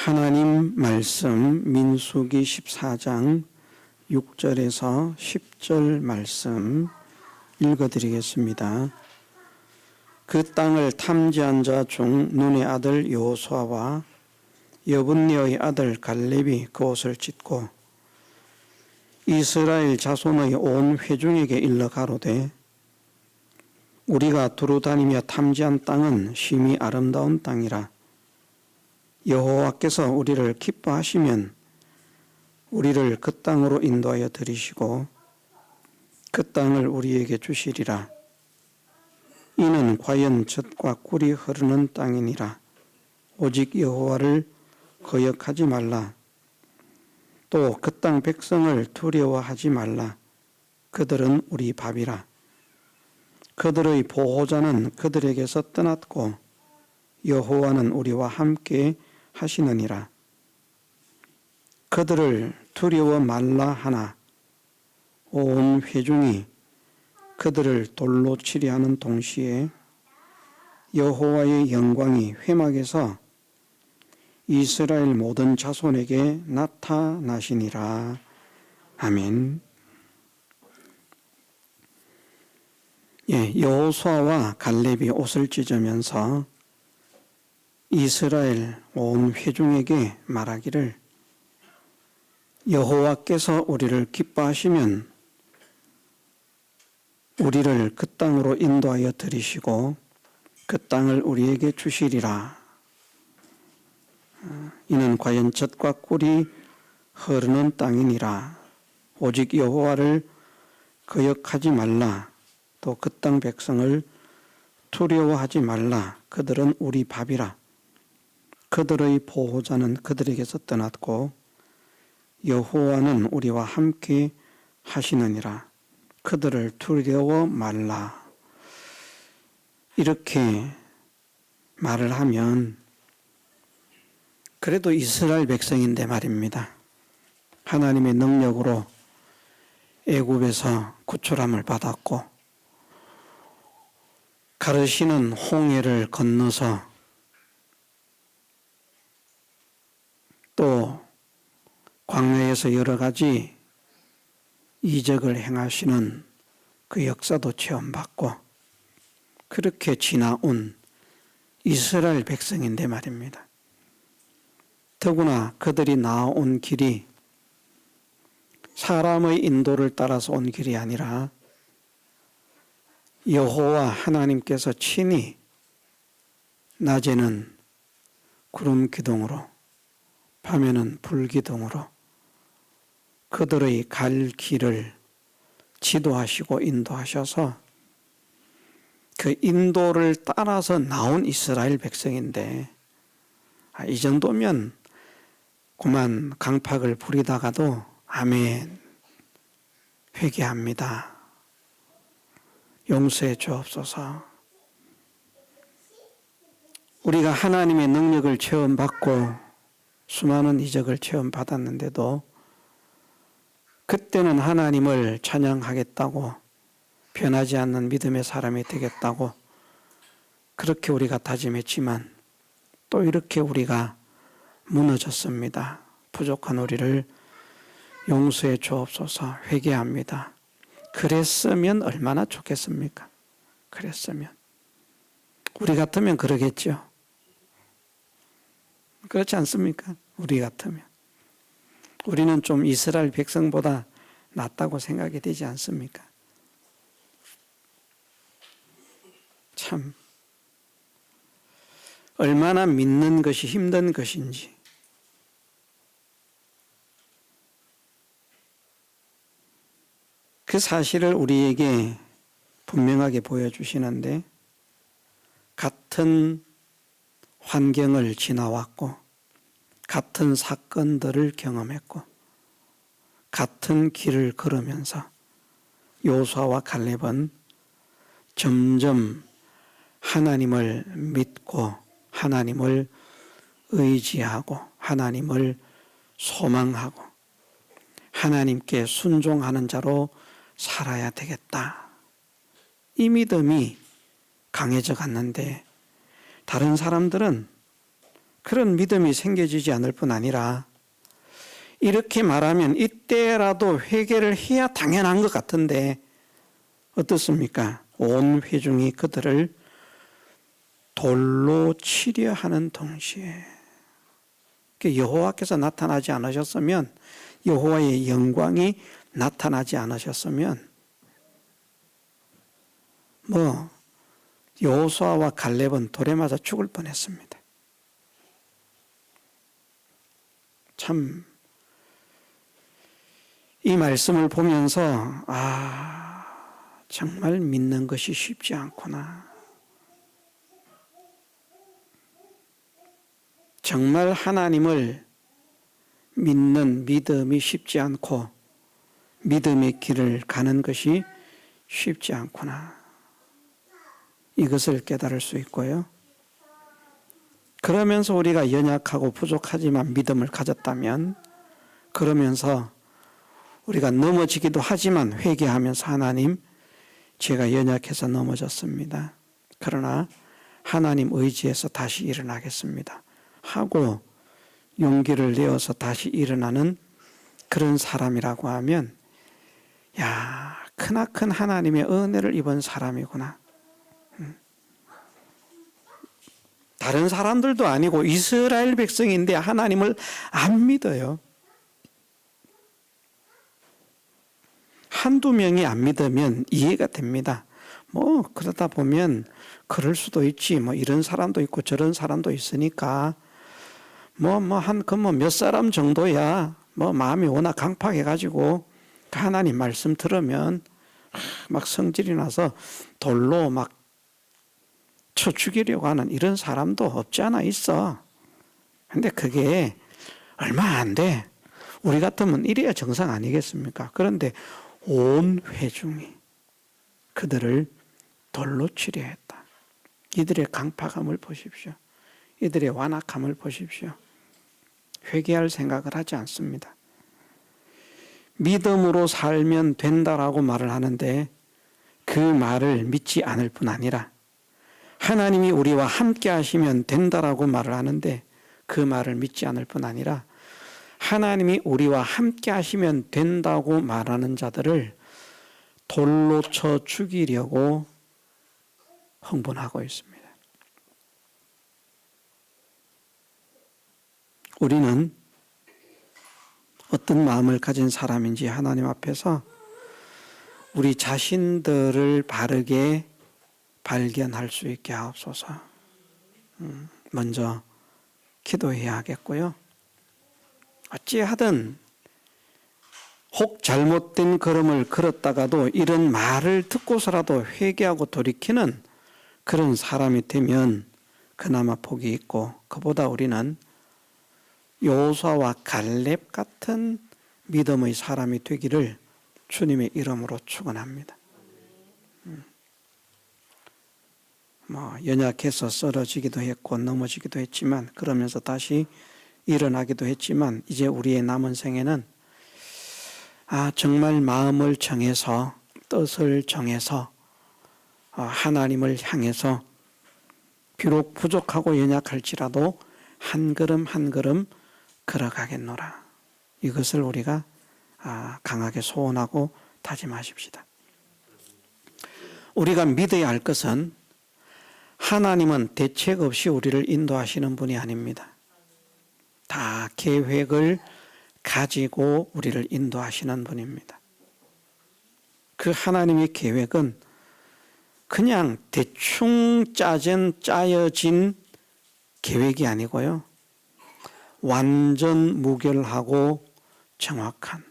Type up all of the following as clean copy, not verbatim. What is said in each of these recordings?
하나님 말씀 민수기 14장 6절에서 10절 말씀 읽어드리겠습니다. 그 땅을 탐지한 자 중 눈의 아들 여호수아와 여분니의 아들 갈렙이 그옷을 찢고 이스라엘 자손의 온 회중에게 일러 가로되 우리가 두루 다니며 탐지한 땅은 심히 아름다운 땅이라. 여호와께서 우리를 기뻐하시면 우리를 그 땅으로 인도하여 들이시고 그 땅을 우리에게 주시리라. 이는 과연 젖과 꿀이 흐르는 땅이니라. 오직 여호와를 거역하지 말라. 또 그 땅 백성을 두려워하지 말라. 그들은 우리 밥이라. 그들의 보호자는 그들에게서 떠났고 여호와는 우리와 함께 하시느니라. 그들을 두려워 말라 하나 온 회중이 그들을 돌로 치려 하는 동시에 여호와의 영광이 회막에서 이스라엘 모든 자손에게 나타나시니라. 아멘. 여호수아와 갈렙이 옷을 찢으면서 이스라엘 온 회중에게 말하기를 여호와께서 우리를 기뻐하시면 우리를 그 땅으로 인도하여 들이시고 그 땅을 우리에게 주시리라. 이는 과연 젖과 꿀이 흐르는 땅이니라. 오직 여호와를 거역하지 말라. 또 그 땅 백성을 두려워하지 말라. 그들은 우리 밥이라. 그들의 보호자는 그들에게서 떠났고 여호와는 우리와 함께 하시느니라. 그들을 두려워 말라. 이렇게 말을 하면 그래도 이스라엘 백성인데 말입니다. 하나님의 능력으로 애굽에서 구출함을 받았고 가르시는 홍해를 건너서 또 광야에서 여러 가지 이적을 행하시는 그 역사도 체험받고 그렇게 지나온 이스라엘 백성인데 말입니다. 더구나 그들이 나온 길이 사람의 인도를 따라서 온 길이 아니라 여호와 하나님께서 친히 낮에는 구름 기둥으로 밤에는 불 기둥으로 그들의 갈 길을 지도하시고 인도하셔서 그 인도를 따라서 나온 이스라엘 백성인데 이 정도면 그만 강팍을 부리다가도 아멘 회개합니다. 용서해 주옵소서. 우리가 하나님의 능력을 체험받고 수많은 이적을 체험받았는데도 그때는 하나님을 찬양하겠다고 변하지 않는 믿음의 사람이 되겠다고 그렇게 우리가 다짐했지만 또 이렇게 우리가 무너졌습니다. 부족한 우리를 용서해 주옵소서. 회개합니다. 그랬으면 얼마나 좋겠습니까? 그랬으면. 우리 같으면 그러겠죠. 그렇지 않습니까? 우리 같으면. 우리는 좀 이스라엘 백성보다 낫다고 생각이 되지 않습니까? 참 얼마나 믿는 것이 힘든 것인지 그 사실을 우리에게 분명하게 보여주시는데 같은 환경을 지나왔고 같은 사건들을 경험했고 같은 길을 걸으면서 여호수아와 갈렙은 점점 하나님을 믿고 하나님을 의지하고 하나님을 소망하고 하나님께 순종하는 자로 살아야 되겠다. 이 믿음이 강해져 갔는데 다른 사람들은 그런 믿음이 생겨지지 않을 뿐 아니라 이렇게 말하면 이때라도 회개를 해야 당연한 것 같은데 어떻습니까? 온 회중이 그들을 돌로 치려 하는 동시에 여호와께서 나타나지 않으셨으면, 여호와의 영광이 나타나지 않으셨으면 여호수아와 갈렙은 돌에 맞아 죽을 뻔했습니다. 참 이 말씀을 보면서 정말 믿는 것이 쉽지 않구나. 정말 하나님을 믿는 믿음이 쉽지 않고 믿음의 길을 가는 것이 쉽지 않구나. 이것을 깨달을 수 있고요. 그러면서 우리가 연약하고 부족하지만 믿음을 가졌다면, 그러면서 우리가 넘어지기도 하지만 회개하면서 하나님, 제가 연약해서 넘어졌습니다. 그러나 하나님 의지해서 다시 일어나겠습니다 하고 용기를 내어서 다시 일어나는 그런 사람이라고 하면, 크나큰 하나님의 은혜를 입은 사람이구나. 다른 사람들도 아니고 이스라엘 백성인데 하나님을 안 믿어요. 한두 명이 안 믿으면 이해가 됩니다. 그러다 보면 그럴 수도 있지. 이런 사람도 있고 저런 사람도 있으니까 몇 사람 정도야 마음이 워낙 강팍해가지고 하나님 말씀 들으면 막 성질이 나서 돌로 막 쳐 죽이려고 하는 이런 사람도 없지 않아 있어. 근데 그게 얼마 안 돼. 우리 같으면 이래야 정상 아니겠습니까? 그런데 온 회중이 그들을 돌로 치려 했다. 이들의 강팍함을 보십시오. 이들의 완악함을 보십시오. 회개할 생각을 하지 않습니다. 믿음으로 살면 된다라고 말을 하는데 그 말을 믿지 않을 뿐 아니라 하나님이 우리와 함께 하시면 된다라고 말을 하는데 그 말을 믿지 않을 뿐 아니라 하나님이 우리와 함께 하시면 된다고 말하는 자들을 돌로 쳐 죽이려고 흥분하고 있습니다. 우리는 어떤 마음을 가진 사람인지 하나님 앞에서 우리 자신들을 바르게 발견할 수 있게 하옵소서. 먼저 기도해야 하겠고요. 어찌하든 혹 잘못된 걸음을 걸었다가도 이런 말을 듣고서라도 회개하고 돌이키는 그런 사람이 되면 그나마 복이 있고, 그보다 우리는 여호수아와 갈렙 같은 믿음의 사람이 되기를 주님의 이름으로 축원합니다. 연약해서 쓰러지기도 했고 넘어지기도 했지만, 그러면서 다시 일어나기도 했지만, 이제 우리의 남은 생에는 정말 마음을 정해서, 뜻을 정해서 하나님을 향해서 비록 부족하고 연약할지라도 한 걸음 한 걸음 걸어가겠노라. 이것을 우리가 강하게 소원하고 다짐하십시다. 우리가 믿어야 할 것은 하나님은 대책 없이 우리를 인도하시는 분이 아닙니다. 다 계획을 가지고 우리를 인도하시는 분입니다. 그 하나님의 계획은 그냥 대충 짜여진 계획이 아니고요. 완전 무결하고 정확한,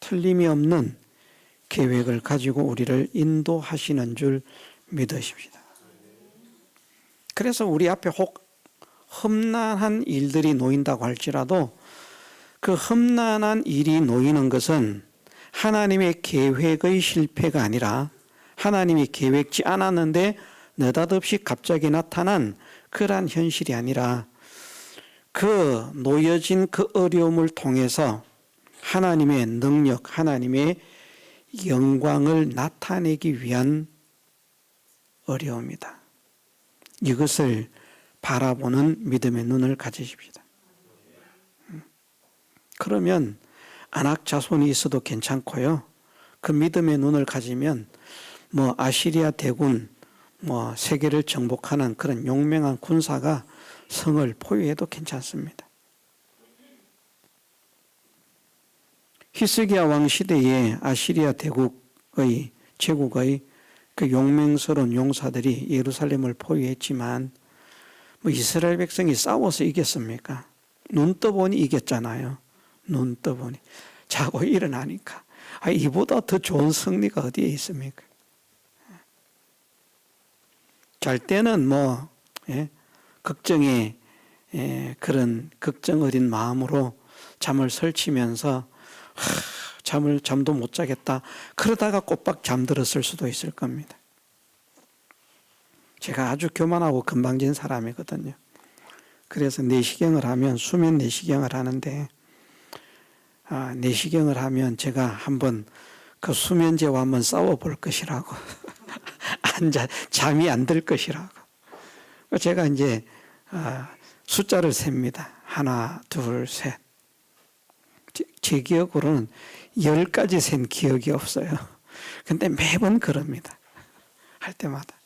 틀림이 없는 계획을 가지고 우리를 인도하시는 줄 믿으십시다. 그래서 우리 앞에 혹 험난한 일들이 놓인다고 할지라도 그 험난한 일이 놓이는 것은 하나님의 계획의 실패가 아니라 하나님이 계획지 않았는데 느닷없이 갑자기 나타난 그러한 현실이 아니라 그 놓여진 그 어려움을 통해서 하나님의 능력, 하나님의 영광을 나타내기 위한 어려움이다. 이것을 바라보는 믿음의 눈을 가지십시다. 그러면 아낙 자손이 있어도 괜찮고요. 그 믿음의 눈을 가지면 뭐 아시리아 대군 뭐 세계를 정복하는 그런 용맹한 군사가 성을 포위해도 괜찮습니다. 히스기야 왕 시대에 아시리아 제국의 그 용맹스러운 용사들이 예루살렘을 포위했지만 뭐 이스라엘 백성이 싸워서 이겼습니까? 눈 떠보니 이겼잖아요. 눈 떠보니. 자고 일어나니까. 이보다 더 좋은 승리가 어디에 있습니까? 잘 때는 뭐 걱정에 그런 걱정 어린 마음으로 잠을 설치면서 잠도 못 자겠다. 그러다가 꼬박 잠들었을 수도 있을 겁니다. 제가 아주 교만하고 건방진 사람이거든요. 그래서 내시경을 하면 수면 내시경을 하는데 내시경을 하면 제가 한번 그 수면제와 한번 싸워볼 것이라고 잠이 안 들 것이라고 제가 이제 숫자를 셉니다. 하나, 둘, 셋. 제 기억으로는 10가지 센 기억이 없어요. 근데 매번 그럽니다. 할 때마다.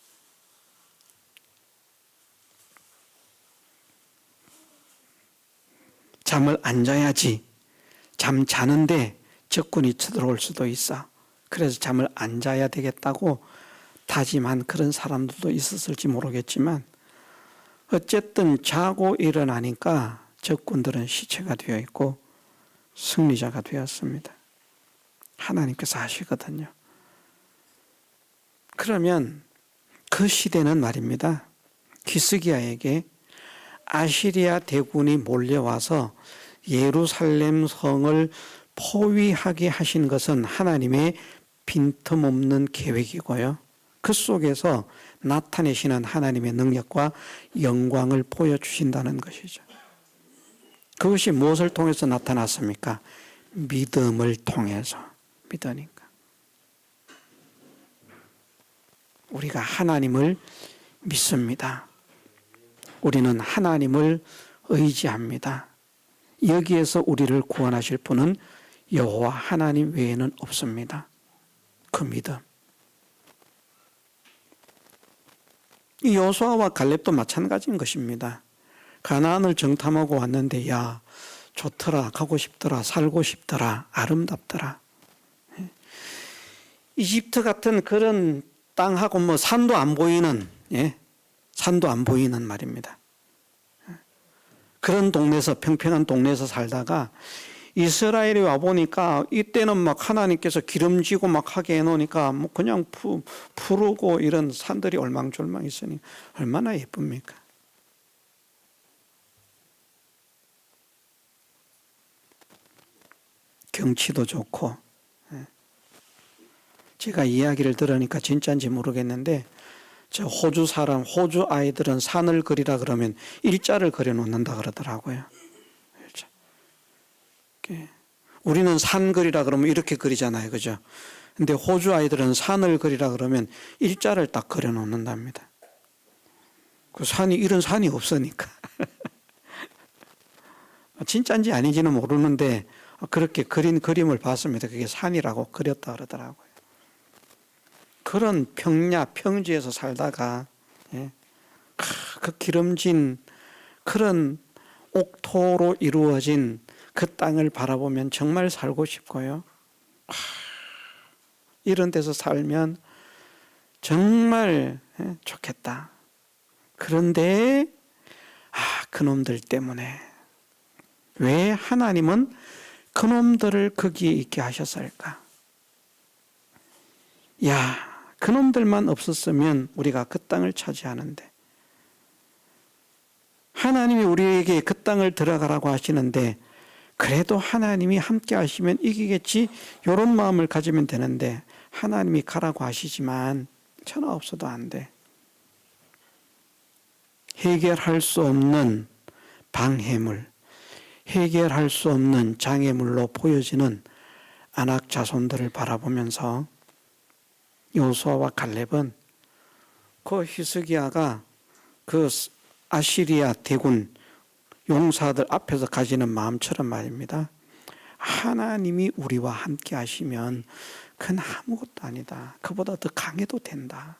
잠을 안 자야지. 잠 자는데 적군이 쳐들어올 수도 있어. 그래서 잠을 안 자야 되겠다고 다짐한 그런 사람들도 있었을지 모르겠지만 어쨌든 자고 일어나니까 적군들은 시체가 되어 있고 승리자가 되었습니다. 하나님께서 하시거든요. 그러면 그 시대는 말입니다. 히스기야에게 아시리아 대군이 몰려와서 예루살렘 성을 포위하게 하신 것은 하나님의 빈틈없는 계획이고요. 그 속에서 나타내시는 하나님의 능력과 영광을 보여주신다는 것이죠. 그것이 무엇을 통해서 나타났습니까? 믿음을 통해서. 믿으니까. 우리가 하나님을 믿습니다. 우리는 하나님을 의지합니다. 여기에서 우리를 구원하실 분은 여호와 하나님 외에는 없습니다. 그 믿음. 이 여호수아와 갈렙도 마찬가지인 것입니다. 가나안을 정탐하고 왔는데 야 좋더라, 가고 싶더라, 살고 싶더라, 아름답더라. 이집트 같은 그런 땅하고 뭐 산도 안 보이는 산도 안 보이는 말입니다. 그런 동네에서 평평한 동네에서 살다가 이스라엘에 와 보니까 이때는 막 하나님께서 기름지고 막 하게 해놓으니까 뭐 그냥 푸르고 이런 산들이 얼망졸망 있으니 얼마나 예쁩니까? 경치도 좋고. 제가 이야기를 들으니까 진짜인지 모르겠는데 저 호주 아이들은 산을 그리라 그러면 일자를 그려놓는다 그러더라고요. 일자. 우리는 산 그리라 그러면 이렇게 그리잖아요. 그죠? 근데 호주 아이들은 산을 그리라 그러면 일자를 딱 그려놓는답니다. 그 산이, 이런 산이 없으니까. 진짜인지 아닌지는 모르는데 그렇게 그린 그림을 봤습니다. 그게 산이라고 그렸다 그러더라고요. 그런 평지에서 살다가 그 기름진 그런 옥토로 이루어진 그 땅을 바라보면 정말 살고 싶고요. 이런 데서 살면 정말 좋겠다. 그런데 그놈들 때문에 왜 하나님은 그놈들을 거기에 있게 하셨을까? 그놈들만 없었으면 우리가 그 땅을 차지하는데 하나님이 우리에게 그 땅을 들어가라고 하시는데 그래도 하나님이 함께 하시면 이기겠지 이런 마음을 가지면 되는데 하나님이 가라고 하시지만 천하 없어도 안 돼. 해결할 수 없는 방해물, 해결할 수 없는 장애물로 보여지는 아낙 자손들을 바라보면서 여호수아와 갈렙은 그 히스기야가 그 아시리아 대군 용사들 앞에서 가지는 마음처럼 말입니다. 하나님이 우리와 함께 하시면 그건 아무것도 아니다. 그보다 더 강해도 된다.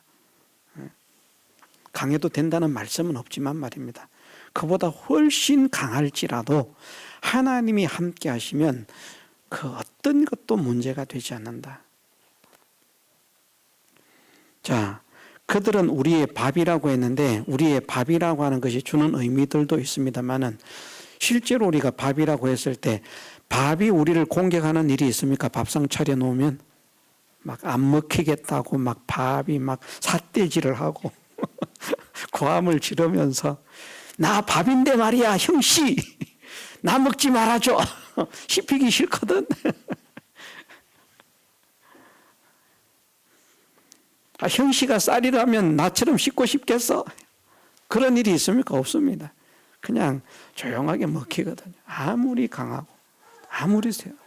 강해도 된다는 말씀은 없지만 말입니다. 그보다 훨씬 강할지라도 하나님이 함께 하시면 그 어떤 것도 문제가 되지 않는다. 자, 그들은 우리의 밥이라고 했는데 우리의 밥이라고 하는 것이 주는 의미들도 있습니다만은 실제로 우리가 밥이라고 했을 때 밥이 우리를 공격하는 일이 있습니까? 밥상 차려놓으면 막 안 먹히겠다고 막 밥이 막 삿대질을 하고 고함을 지르면서 나 밥인데 말이야 형씨 나 먹지 말아줘 씹히기 싫거든. 형씨가 쌀이라면 나처럼 씹고 싶겠어? 그런 일이 있습니까? 없습니다. 그냥 조용하게 먹히거든요. 아무리 강하고 아무리 세어도.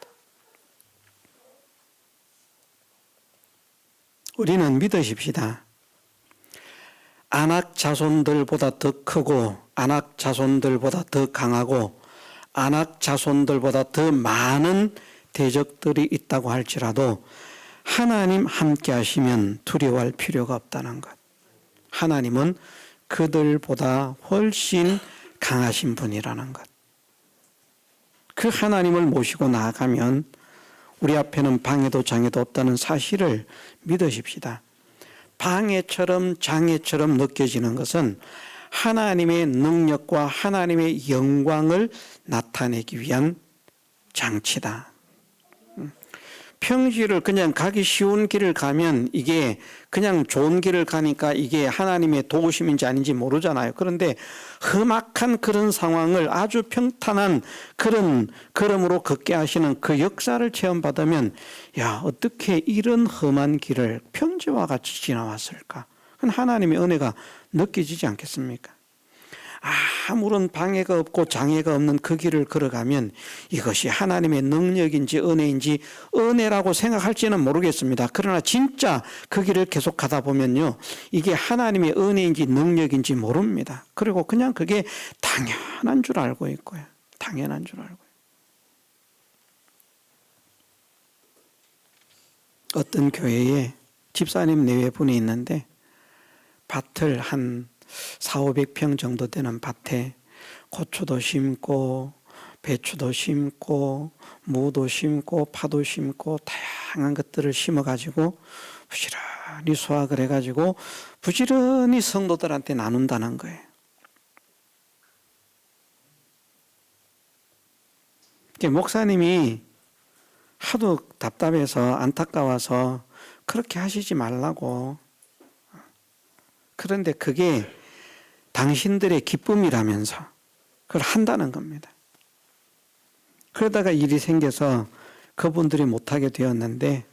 우리는 믿으십시다. 아낙 자손들보다 더 크고 아낙 자손들보다 더 강하고 아낙 자손들보다 더 많은 대적들이 있다고 할지라도 하나님 함께 하시면 두려워할 필요가 없다는 것. 하나님은 그들보다 훨씬 강하신 분이라는 것. 그 하나님을 모시고 나아가면 우리 앞에는 방해도 장애도 없다는 사실을 믿으십시다. 방해처럼 장애처럼 느껴지는 것은 하나님의 능력과 하나님의 영광을 나타내기 위한 장치다. 평지를 그냥 가기 쉬운 길을 가면 이게 그냥 좋은 길을 가니까 이게 하나님의 도우심인지 아닌지 모르잖아요. 그런데 험악한 그런 상황을 아주 평탄한 그런 걸음으로 걷게 하시는 그 역사를 체험받으면 야, 어떻게 이런 험한 길을 평지와 같이 지나왔을까? 그건 하나님의 은혜가 느껴지지 않겠습니까? 아무런 방해가 없고 장애가 없는 그 길을 걸어가면 이것이 하나님의 능력인지 은혜인지 은혜라고 생각할지는 모르겠습니다. 그러나 진짜 그 길을 계속 가다 보면요, 이게 하나님의 은혜인지 능력인지 모릅니다. 그리고 그냥 그게 당연한 줄 알고 있고요. 당연한 줄 알고요. 어떤 교회에 집사님 내외분이 있는데 밭을 한 400~500평 정도 되는 밭에 고추도 심고 배추도 심고 무도 심고 파도 심고 다양한 것들을 심어가지고 부지런히 수확을 해가지고 부지런히 성도들한테 나눈다는 거예요. 목사님이 하도 답답해서 안타까워서 그렇게 하시지 말라고. 그런데 그게 당신들의 기쁨이라면서 그걸 한다는 겁니다. 그러다가 일이 생겨서 그분들이 못하게 되었는데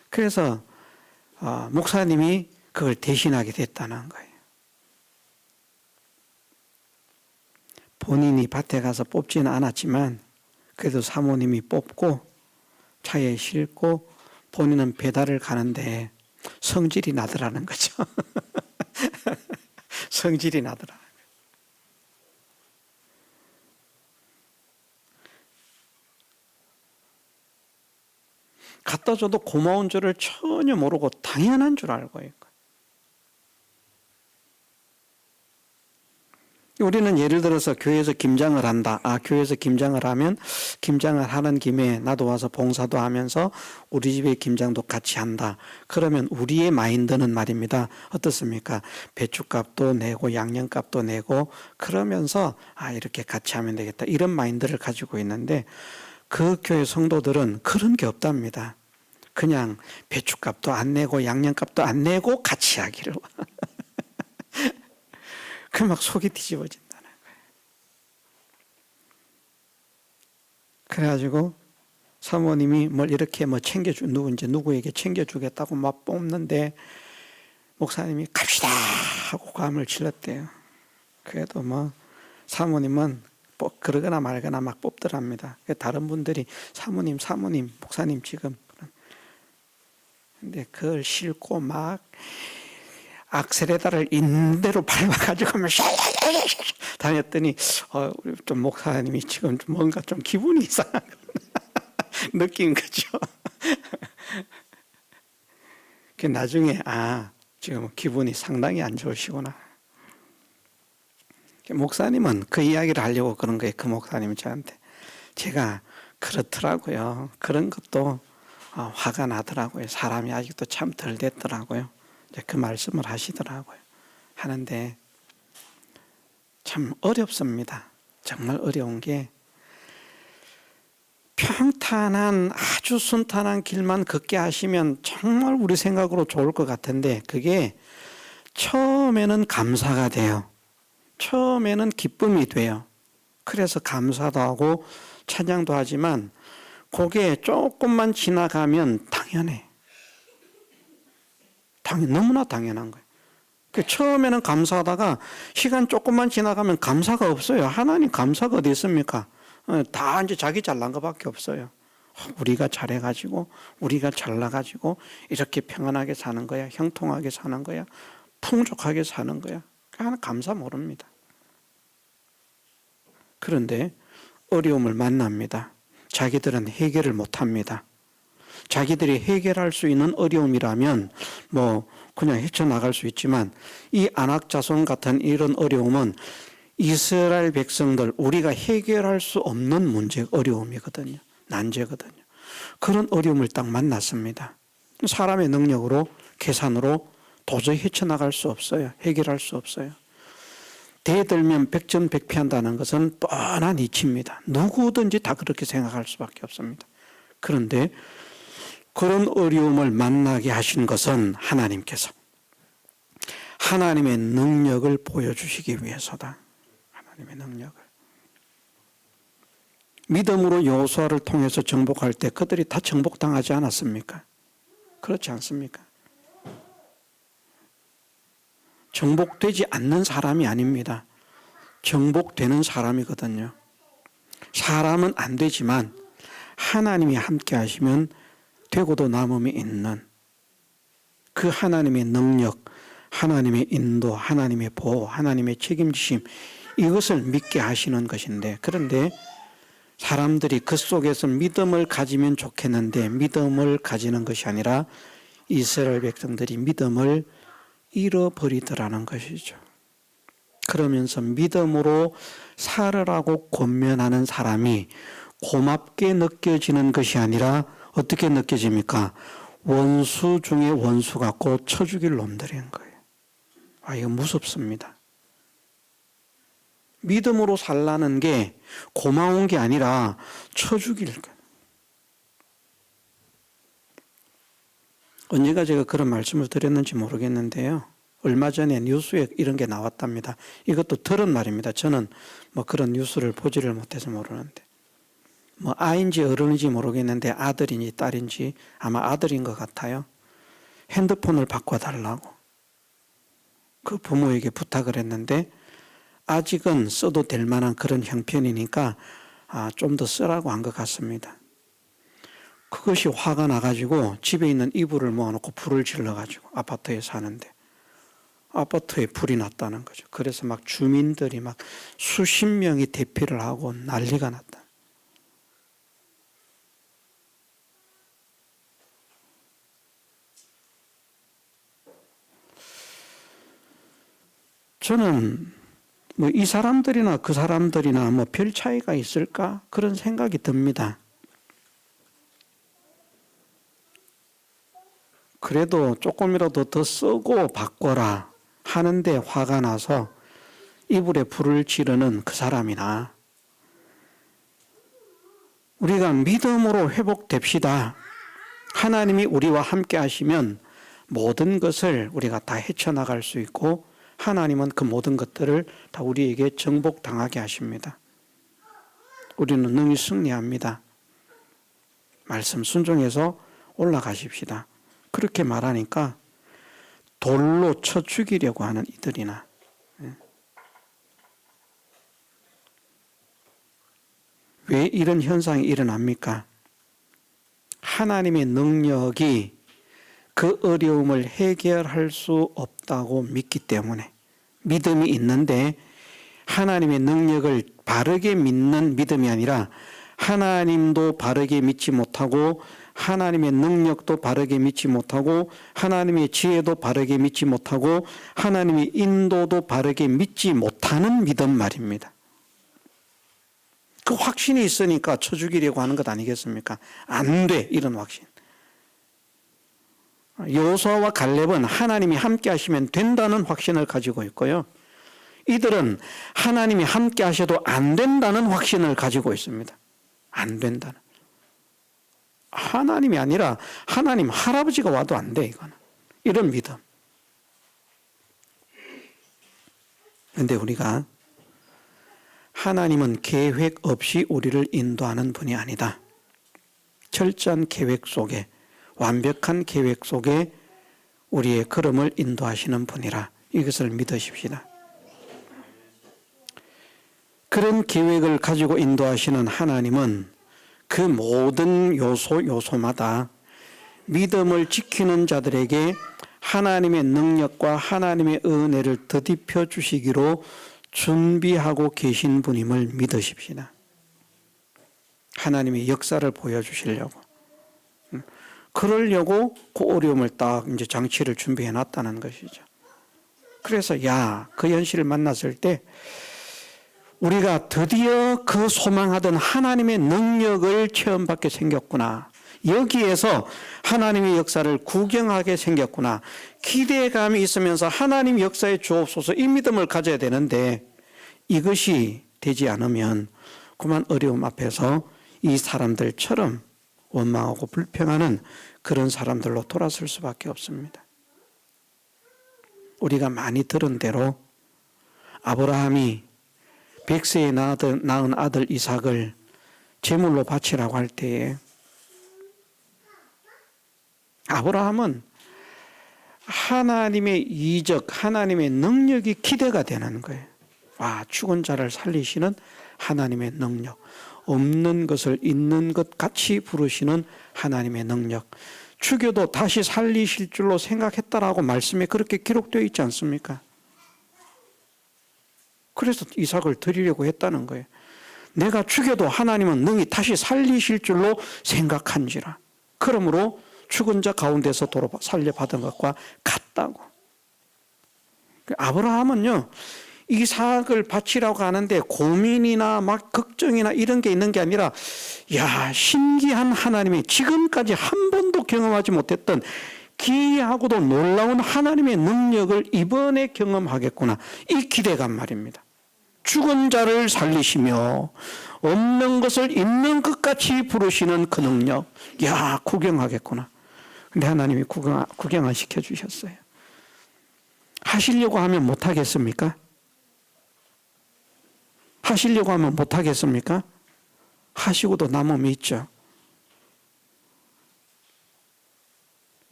그래서 목사님이 그걸 대신하게 됐다는 거예요. 본인이 밭에 가서 뽑지는 않았지만 그래도 사모님이 뽑고 차에 싣고 본인은 배달을 가는데 성질이 나더라는 거죠. 성질이 나더라. 갖다 줘도 고마운 줄을 전혀 모르고 당연한 줄 알고 있고. 우리는 예를 들어서 교회에서 김장을 한다. 교회에서 김장을 하면 김장을 하는 김에 나도 와서 봉사도 하면서 우리 집에 김장도 같이 한다. 그러면 우리의 마인드는 말입니다. 어떻습니까? 배추값도 내고 양념값도 내고 그러면서 이렇게 같이 하면 되겠다. 이런 마인드를 가지고 있는데 그 교회 성도들은 그런 게 없답니다. 그냥 배추값도 안 내고 양념값도 안 내고 같이 하기를. 그 막 속이 뒤집어진다는 거예요. 그래가지고 사모님이 뭘 이렇게 누구에게 챙겨주겠다고 막 뽑는데 목사님이 갑시다 하고 감을 질렀대요. 그래도 사모님은 그러거나 말거나 막 뽑더랍니다. 다른 분들이 사모님, 목사님 지금. 근데 그걸 싣고 막 악셀에다를 있는 대로 밟아가지고 다녔더니 우리 좀 목사님이 지금 뭔가 좀 기분이 이상한 느낀 거죠. 나중에 지금 기분이 상당히 안 좋으시구나. 목사님은 그 이야기를 하려고 그런 거예요. 그 목사님은 저한테. 제가 그렇더라고요. 그런 것도 화가 나더라고요. 사람이 아직도 참 덜 됐더라고요. 이제 그 말씀을 하시더라고요. 하는데 참 어렵습니다. 정말 어려운 게 평탄한 아주 순탄한 길만 걷게 하시면 정말 우리 생각으로 좋을 것 같은데 그게 처음에는 감사가 돼요. 처음에는 기쁨이 돼요. 그래서 감사도 하고 찬양도 하지만 그게 조금만 지나가면 당연해. 너무나 당연한 거예요. 처음에는 감사하다가 시간 조금만 지나가면 감사가 없어요. 하나님 감사가 어디 있습니까? 다 이제 자기 잘난 것밖에 없어요. 우리가 잘해가지고 우리가 잘나가지고 이렇게 평안하게 사는 거야. 형통하게 사는 거야. 풍족하게 사는 거야. 하나 감사 모릅니다. 그런데 어려움을 만납니다. 자기들은 해결을 못합니다. 자기들이 해결할 수 있는 어려움이라면 그냥 헤쳐나갈 수 있지만 이 안악자손 같은 이런 어려움은 이스라엘 백성들 우리가 해결할 수 없는 문제, 어려움이거든요. 난제거든요. 그런 어려움을 딱 만났습니다. 사람의 능력으로 계산으로 도저히 헤쳐나갈 수 없어요. 해결할 수 없어요. 대들면 백전백패한다는 것은 뻔한 이치입니다. 누구든지 다 그렇게 생각할 수밖에 없습니다. 그런데 그런 어려움을 만나게 하신 것은 하나님께서 하나님의 능력을 보여주시기 위해서다. 하나님의 능력을. 믿음으로 여호수아를 통해서 정복할 때 그들이 다 정복당하지 않았습니까? 그렇지 않습니까? 정복되지 않는 사람이 아닙니다. 정복되는 사람이거든요. 사람은 안 되지만 하나님이 함께 하시면 되고도 남음이 있는 그 하나님의 능력, 하나님의 인도, 하나님의 보호, 하나님의 책임지심 이것을 믿게 하시는 것인데 그런데 사람들이 그 속에서 믿음을 가지면 좋겠는데 믿음을 가지는 것이 아니라 이스라엘 백성들이 믿음을 잃어버리더라는 것이죠. 그러면서 믿음으로 살으라고 권면하는 사람이 고맙게 느껴지는 것이 아니라 어떻게 느껴집니까? 원수 중에 원수 같고 쳐 죽일 놈들인 거예요. 이거 무섭습니다. 믿음으로 살라는 게 고마운 게 아니라 쳐 죽일 거예요. 언제가 제가 그런 말씀을 드렸는지 모르겠는데요. 얼마 전에 뉴스에 이런 게 나왔답니다. 이것도 들은 말입니다. 저는 그런 뉴스를 보지를 못해서 모르는데. 아인지 어른인지 모르겠는데 아들인지 딸인지 아마 아들인 것 같아요. 핸드폰을 바꿔달라고 그 부모에게 부탁을 했는데 아직은 써도 될 만한 그런 형편이니까 좀 더 쓰라고 한 것 같습니다. 그것이 화가 나가지고 집에 있는 이불을 모아놓고 불을 질러가지고 아파트에 사는데 아파트에 불이 났다는 거죠. 그래서 주민들이 수십 명이 대피를 하고 난리가 났다. 저는 이 사람들이나 그 사람들이나 별 차이가 있을까? 그런 생각이 듭니다. 그래도 조금이라도 더 쓰고 바꿔라 하는데 화가 나서 이불에 불을 지르는 그 사람이나 우리가 믿음으로 회복됩시다. 하나님이 우리와 함께 하시면 모든 것을 우리가 다 헤쳐나갈 수 있고 하나님은 그 모든 것들을 다 우리에게 정복당하게 하십니다. 우리는 능히 승리합니다. 말씀 순종해서 올라가십시다. 그렇게 말하니까 돌로 쳐 죽이려고 하는 이들이나 왜 이런 현상이 일어납니까? 하나님의 능력이 그 어려움을 해결할 수 없다고 믿기 때문에 믿음이 있는데 하나님의 능력을 바르게 믿는 믿음이 아니라 하나님도 바르게 믿지 못하고 하나님의 능력도 바르게 믿지 못하고 하나님의 지혜도 바르게 믿지 못하고 하나님의 인도도 바르게 믿지 못하는 믿음 말입니다. 그 확신이 있으니까 쳐 죽이려고 하는 것 아니겠습니까? 안 돼, 이런 확신. 여호수아와 갈렙은 하나님이 함께 하시면 된다는 확신을 가지고 있고요. 이들은 하나님이 함께 하셔도 안 된다는 확신을 가지고 있습니다. 안 된다는. 하나님이 아니라 하나님 할아버지가 와도 안 돼, 이거는. 이런 믿음. 그런데 우리가 하나님은 계획 없이 우리를 인도하는 분이 아니다. 철저한 계획 속에, 완벽한 계획 속에 우리의 걸음을 인도하시는 분이라 이것을 믿으십시다. 그런 계획을 가지고 인도하시는 하나님은 그 모든 요소마다 믿음을 지키는 자들에게 하나님의 능력과 하나님의 은혜를 더딥혀 주시기로 준비하고 계신 분임을 믿으십시다. 하나님의 역사를 보여주시려고. 그러려고 그 어려움을 딱 이제 장치를 준비해 놨다는 것이죠. 그래서 그 현실을 만났을 때 우리가 드디어 그 소망하던 하나님의 능력을 체험받게 생겼구나. 여기에서 하나님의 역사를 구경하게 생겼구나. 기대감이 있으면서 하나님 역사에 주옵소서 이 믿음을 가져야 되는데 이것이 되지 않으면 그만 어려움 앞에서 이 사람들처럼 원망하고 불평하는 그런 사람들로 돌아설 수밖에 없습니다. 우리가 많이 들은 대로 아브라함이 100세에 낳은 아들 이삭을 제물로 바치라고 할 때에 아브라함은 하나님의 이적, 하나님의 능력이 기대가 되는 거예요. 죽은 자를 살리시는 하나님의 능력, 없는 것을 있는 것 같이 부르시는 하나님의 능력, 죽여도 다시 살리실 줄로 생각했다라고 말씀에 그렇게 기록되어 있지 않습니까? 그래서 이삭을 드리려고 했다는 거예요. 내가 죽여도 하나님은 능히 다시 살리실 줄로 생각한지라. 그러므로 죽은 자 가운데서 도로 살려받은 것과 같다고. 아브라함은요, 이삭을 바치라고 하는데 고민이나 막 걱정이나 이런 게 있는 게 아니라 신기한 하나님의 지금까지 한 번도 경험하지 못했던 기이하고도 놀라운 하나님의 능력을 이번에 경험하겠구나. 이 기대감 말입니다. 죽은 자를 살리시며 없는 것을 있는 것 같이 부르시는 그 능력. 구경하겠구나. 근데 하나님이 구경 안 시켜주셨어요. 하시려고 하면 못하겠습니까? 하시려고 하면 못하겠습니까? 하시고도 남음이 있죠.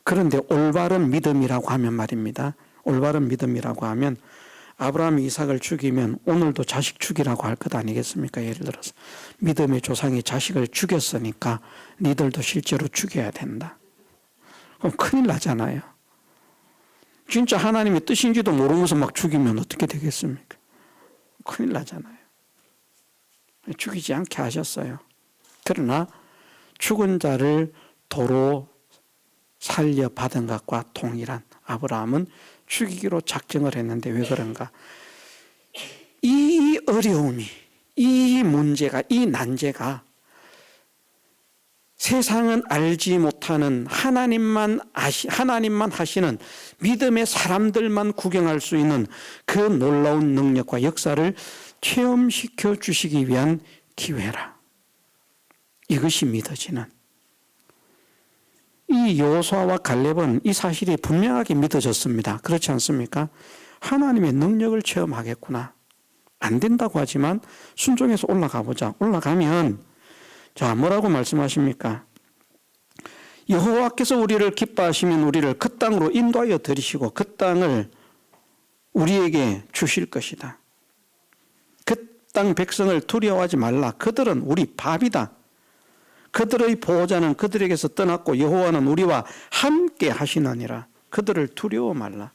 그런데 올바른 믿음이라고 하면 말입니다. 올바른 믿음이라고 하면 아브라함이 이삭을 죽이면 오늘도 자식 죽이라고 할 것 아니겠습니까? 예를 들어서 믿음의 조상이 자식을 죽였으니까 니들도 실제로 죽여야 된다. 그럼 큰일 나잖아요. 진짜 하나님의 뜻인지도 모르면서 막 죽이면 어떻게 되겠습니까? 큰일 나잖아요. 죽이지 않게 하셨어요. 그러나 죽은 자를 도로 살려받은 것과 동일한 아브라함은 죽이기로 작정을 했는데 왜 그런가? 이 어려움이, 이 문제가, 이 난제가 세상은 알지 못하는 하나님만 하시는 믿음의 사람들만 구경할 수 있는 그 놀라운 능력과 역사를 체험시켜 주시기 위한 기회라. 이것이 믿어지는. 이 여호수아와 갈렙은 이 사실이 분명하게 믿어졌습니다. 그렇지 않습니까? 하나님의 능력을 체험하겠구나. 안 된다고 하지만 순종해서 올라가 보자. 올라가면 뭐라고 말씀하십니까? 여호와께서 우리를 기뻐하시면 우리를 그 땅으로 인도하여 들이시고 그 땅을 우리에게 주실 것이다. 그 땅 백성을 두려워하지 말라. 그들은 우리 밥이다. 그들의 보호자는 그들에게서 떠났고 여호와는 우리와 함께 하시나니라. 그들을 두려워 말라.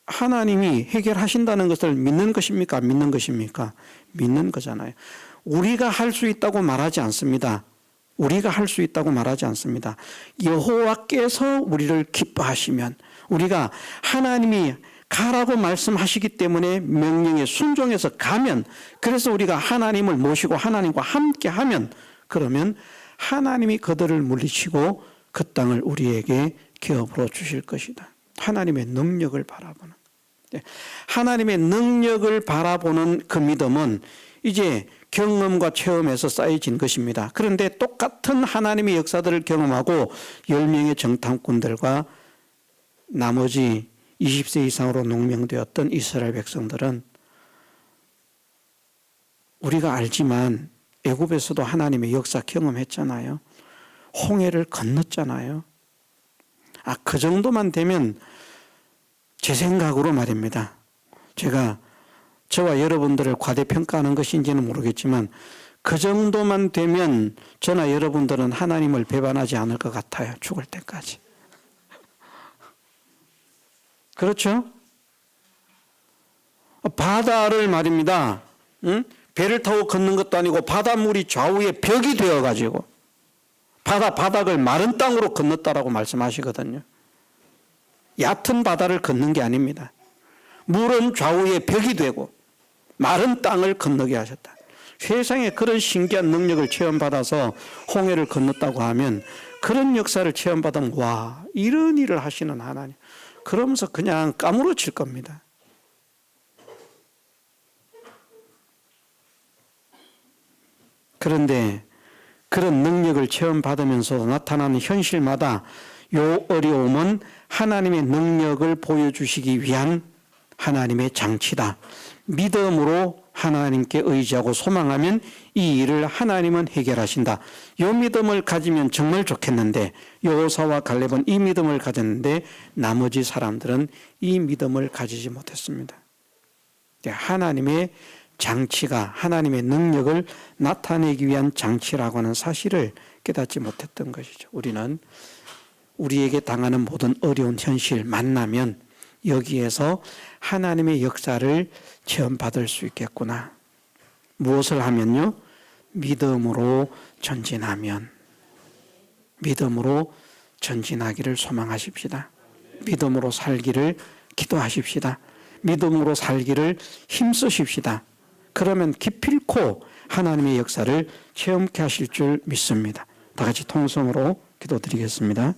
하나님이 해결하신다는 것을 믿는 것입니까? 안 믿는 것입니까? 믿는 거잖아요. 우리가 할 수 있다고 말하지 않습니다. 우리가 할 수 있다고 말하지 않습니다. 여호와께서 우리를 기뻐하시면, 우리가 하나님이 가라고 말씀하시기 때문에 명령에 순종해서 가면, 그래서 우리가 하나님을 모시고 하나님과 함께 하면, 그러면 하나님이 그들을 물리치고 그 땅을 우리에게 기업으로 주실 것이다. 하나님의 능력을 바라보는, 하나님의 능력을 바라보는 그 믿음은 이제 경험과 체험에서 쌓여진 것입니다. 그런데 똑같은 하나님의 역사들을 경험하고 10명의 정탐꾼들과 나머지 20세 이상으로 농명되었던 이스라엘 백성들은, 우리가 알지만 애굽에서도 하나님의 역사 경험했잖아요. 홍해를 건넜잖아요. 그 정도만 되면, 제 생각으로 말입니다, 제가 저와 여러분들을 과대평가하는 것인지는 모르겠지만 그 정도만 되면 저나 여러분들은 하나님을 배반하지 않을 것 같아요. 죽을 때까지. 그렇죠? 바다를 말입니다, 배를 타고 걷는 것도 아니고 바닷물이 좌우에 벽이 되어가지고 바닥을 마른 땅으로 건넜다라고 말씀하시거든요. 얕은 바다를 걷는 게 아닙니다. 물은 좌우에 벽이 되고 마른 땅을 건너게 하셨다. 세상에 그런 신기한 능력을 체험받아서 홍해를 건넜다고 하면, 그런 역사를 체험받으면 와, 이런 일을 하시는 하나님, 그러면서 그냥 까무러칠 겁니다. 그런데 그런 능력을 체험받으면서 나타나는 현실마다 요 어려움은 하나님의 능력을 보여주시기 위한 하나님의 장치다. 믿음으로 하나님께 의지하고 소망하면 이 일을 하나님은 해결하신다. 이 믿음을 가지면 정말 좋겠는데, 여호사와 갈렙은 이 믿음을 가졌는데 나머지 사람들은 이 믿음을 가지지 못했습니다. 하나님의 장치가 하나님의 능력을 나타내기 위한 장치라고 하는 사실을 깨닫지 못했던 것이죠. 우리는 우리에게 당하는 모든 어려운 현실 만나면 여기에서 하나님의 역사를 체험받을 수 있겠구나. 무엇을 하면요? 믿음으로 전진하면. 믿음으로 전진하기를 소망하십시다. 믿음으로 살기를 기도하십시다. 믿음으로 살기를 힘쓰십시다. 그러면 기필코 하나님의 역사를 체험케 하실 줄 믿습니다. 다 같이 통성으로 기도드리겠습니다.